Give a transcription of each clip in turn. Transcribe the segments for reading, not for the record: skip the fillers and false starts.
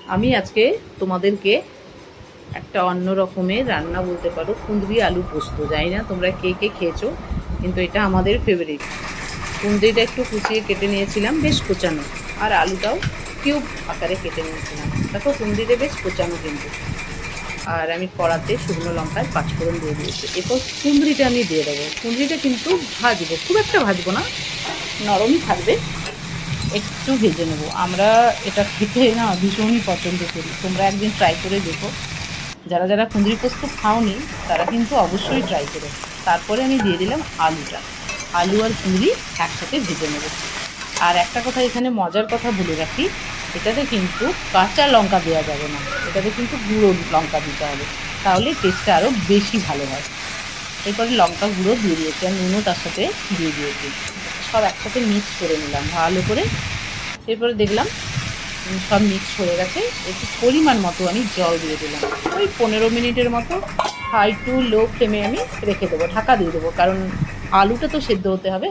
আমি আজকে তোমাদেরকে একটা অন্য রকমের রান্না বলতে পারো, কুঁদরি আলু পোস্ত। জানি না তোমরা কে কে খেয়েছো, কিন্তু এটা আমাদের ফেভারিট। কুঁদরিটা একটু কুচিয়ে কেটে নিয়েছিলাম, বেশ কোচানো, আর আলুটাও কিউব আকারে কেটে নিয়েছিলাম। দেখো কুঁদরিটা বেশ কোচানো কিন্তু। আর আমি কড়াতে শুকনো লঙ্কায় পাঁচফোড়ন দিয়ে দিয়েছি। এরপর কুঁদরিটা আমি দিয়ে দেবো। কুঁদরিটা কিন্তু ভাজবো, খুব একটা ভাজবো না, নরমই থাকবে, একটু ভেজে নেবো। আমরা এটা খেতে না ভীষণই পছন্দ করি, তোমরা একদিন ট্রাই করে দেখো। যারা যারা কুঁদরি পোস্ত খাওনি তারা কিন্তু অবশ্যই ট্রাই করো। তারপরে আমি দিয়ে দিলাম আলুটা। আলু আর কুঁদরি একসাথে ভেজে নেবো। আর একটা কথা এখানে মজার কথা বলে রাখি, এটাতে কিন্তু কাঁচা লঙ্কা দেওয়া যাবে না, এটাতে কিন্তু গুঁড়ো লঙ্কা দিতে হবে, তাহলে টেস্টটা আরও বেশি ভালো হয়। এরপরে লঙ্কা গুঁড়ো দিয়ে দিয়েছি আর নুনও তার সাথে দিয়ে দিয়েছি। সব একসাথে মিক্স করে নিলাম ভালো করে। এরপরে দেখলাম সব মিক্স হয়ে গেছে। একটু পরিমাণ মতো আমি জল দিয়ে দিলাম। ওই 15 মিনিটের মতো হাই টু লো ফ্লেমে আমি রেখে দেবো, ঢাকা দিয়ে দেবো, কারণ আলুটা তো সেদ্ধ হতে হবে।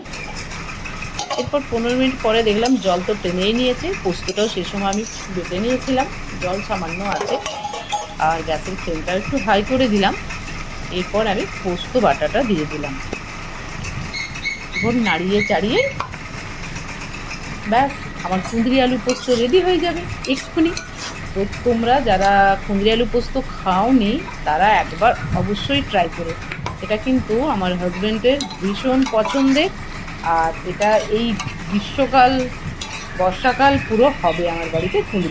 এরপর 15 মিনিট পরে দেখলাম জল তো টেনেই নিয়েছে। পোস্তটাও সে সময় আমি বেটে নিয়েছিলাম, জল সামান্য আছে। আর গ্যাসের ফ্লেমটা একটু হাই করে দিলাম। এরপর আমি পোস্ত বাটাটা দিয়ে দিলাম। এরপর নাড়িয়ে চাড়িয়ে ব্যাস, আমার কুঁদরি আলু পোস্ত রেডি হয়ে যাবে এক্ষুনি। তো তোমরা যারা কুঁদরি আলু পোস্ত খাওনি তারা একবার অবশ্যই ট্রাই করো। এটা কিন্তু আমার হাজব্যান্ডের ভীষণ পছন্দের। আর এটা এই গ্রীষ্মকাল বর্ষাকাল পুরো হবে আমার বাড়িতে কুঁদরি।